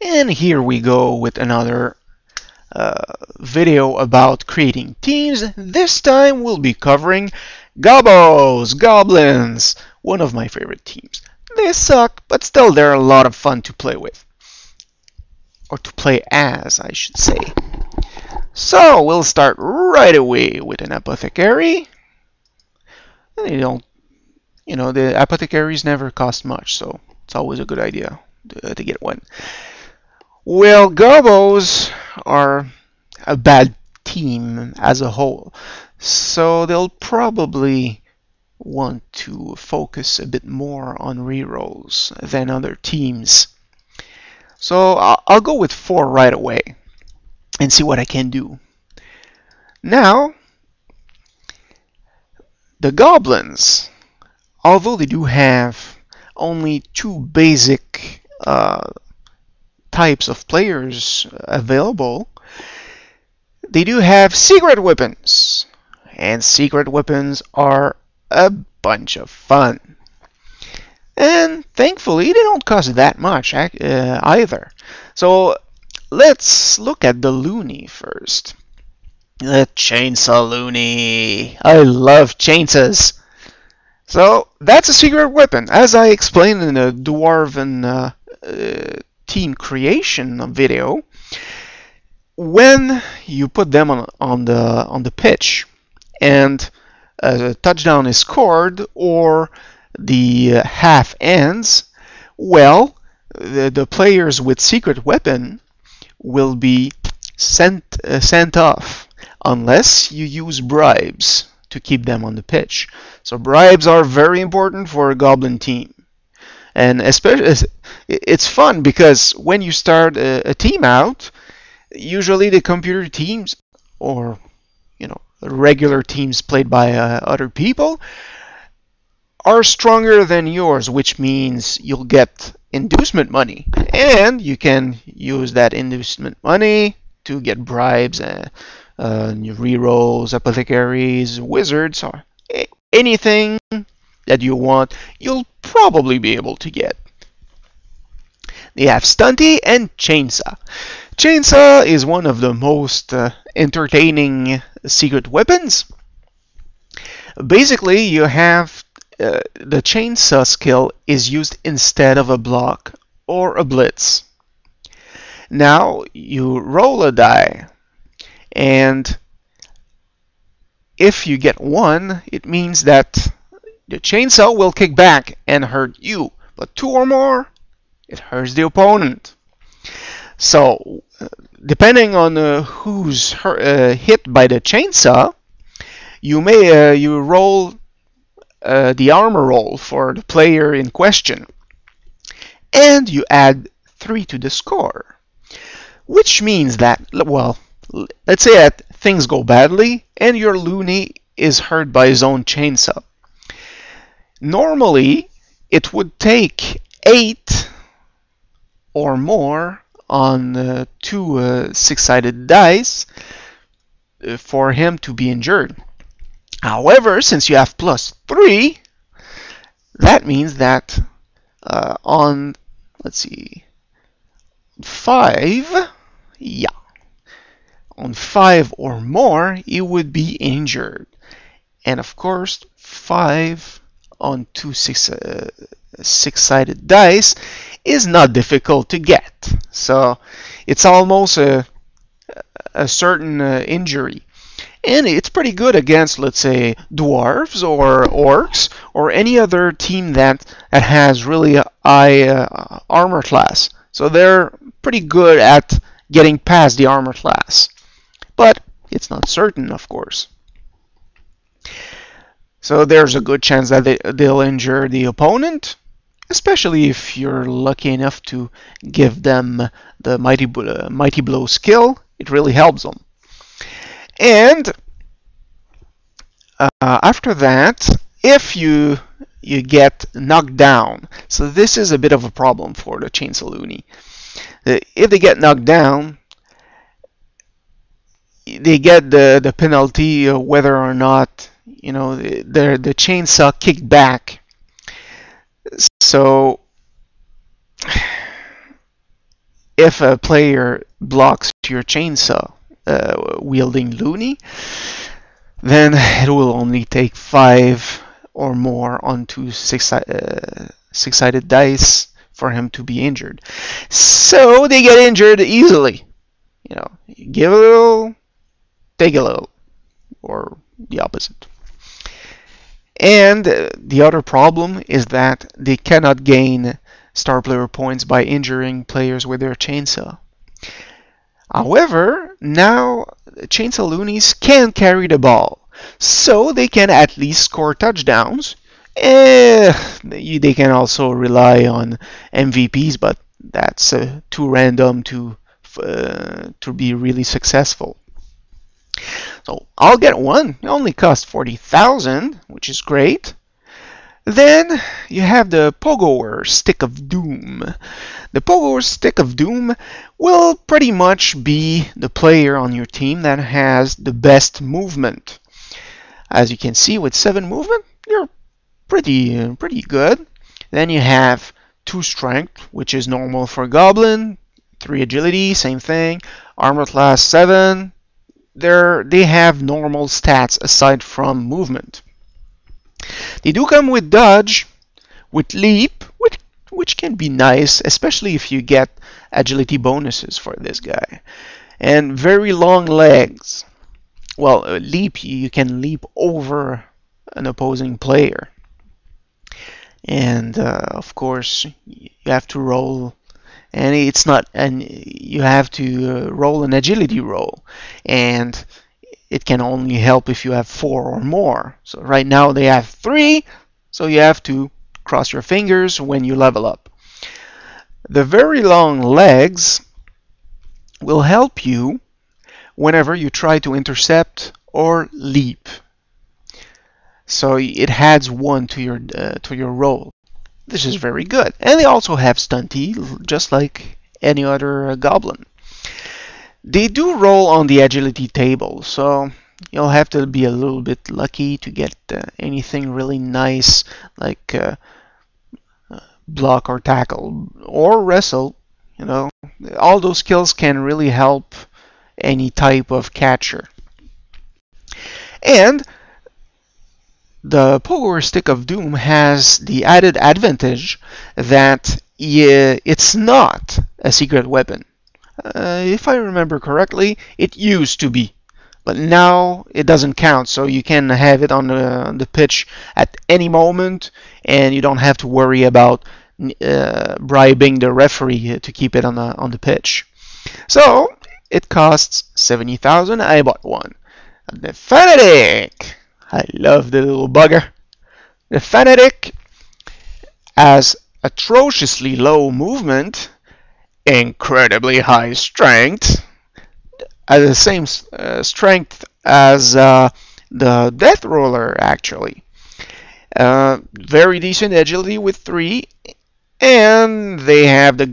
And here we go with another video about creating teams. This time we'll be covering Gobbos, Goblins, one of my favorite teams. They suck, but still they're a lot of fun to play with. Or to play as, I should say. So we'll start right away with an apothecary. They don't, the apothecaries never cost much, so it's always a good idea to get one. Well, Gobbos are a bad team as a whole, so they'll probably want to focus a bit more on rerolls than other teams. So I'll go with 4 right away and see what I can do. Now, the Goblins, although they do have only 2 basic types of players available, they do have secret weapons, and secret weapons are a bunch of fun. And thankfully they don't cost that much either. So let's look at the Loonie first. The chainsaw Loonie. I love chainsaws. So that's a secret weapon, as I explained in the Dwarven team creation video. When you put them on the pitch and a touchdown is scored or the half ends, well, the players with secret weapon will be sent off unless you use bribes to keep them on the pitch. So bribes are very important for a Goblin team. And especially, it's fun because when you start a team out, usually the computer teams or regular teams played by other people are stronger than yours, which means you'll get inducement money, and you can use that inducement money to get bribes, rerolls, apothecaries, wizards, or anything that you want, you'll probably be able to get. They have Stunty and Chainsaw. Chainsaw is one of the most entertaining secret weapons. Basically, you have the chainsaw skill is used instead of a block or a blitz. Now you roll a die, and if you get 1, it means that the chainsaw will kick back and hurt you, but 2 or more, it hurts the opponent. So depending on who's hit by the chainsaw, you may you roll the armor roll for the player in question, and you add 3 to the score, which means that, well, let's say that things go badly and your Loonie is hurt by his own chainsaw. Normally it would take 8 or more on 2 6-sided dice for him to be injured. However, since you have +3, that means that on, let's see, 5, on 5 or more, he would be injured. And of course, 5 on 2 6-sided dice is not difficult to get. So it's almost a certain injury. And it's pretty good against, let's say, dwarves or orcs or any other team that has really a high armor class. So they're pretty good at getting past the armor class. But it's not certain, of course. So there's a good chance that they'll injure the opponent, especially if you're lucky enough to give them the Mighty Blow skill. It really helps them. And after that, if you get knocked down, so this is a bit of a problem for the Chainsaw Loonie. If they get knocked down, they get the penalty whether or not the chainsaw kicked back. So if a player blocks your chainsaw wielding Loonie, then it will only take 5 or more onto six-sided dice for him to be injured. So they get injured easily. You know, give a little, take a little, or the opposite. And the other problem is that they cannot gain star player points by injuring players with their chainsaw. However, now chainsaw loonies can carry the ball, so they can at least score touchdowns. They can also rely on MVPs, but that's too random to be really successful. So I'll get one. It only costs 40,000, which is great. Then you have the Pogo Stick of Doom. The Pogo Stick of Doom will pretty much be the player on your team that has the best movement. As you can see, with 7 movement, you're pretty good. Then you have 2 strength, which is normal for Goblin. 3 agility, same thing. Armor class 7. They have normal stats aside from movement. They do come with dodge, with leap, which can be nice, especially if you get agility bonuses for this guy. And very long legs. Well, leap, you can leap over an opposing player. And of course, you have to roll, and you have to roll an agility roll, and it can only help if you have 4 or more. So right now they have 3, so you have to cross your fingers when you level up. The very long legs will help you whenever you try to intercept or leap. So it adds 1 to your roll. This is very good. And they also have stunty, just like any other goblin. They do roll on the agility table, so you'll have to be a little bit lucky to get anything really nice, like block or tackle or wrestle. You know, all those skills can really help any type of catcher. And the Pogo Stick of Doom has the added advantage that it's not a secret weapon. If I remember correctly, it used to be, but now it doesn't count, so you can have it on the pitch at any moment, and you don't have to worry about bribing the referee to keep it on the pitch. So it costs 70,000. I bought one. The Fanatic. I love the little bugger. The Fanatic has atrociously low movement, incredibly high strength, the same strength as the Death Roller, actually. Very decent agility with 3, and they have the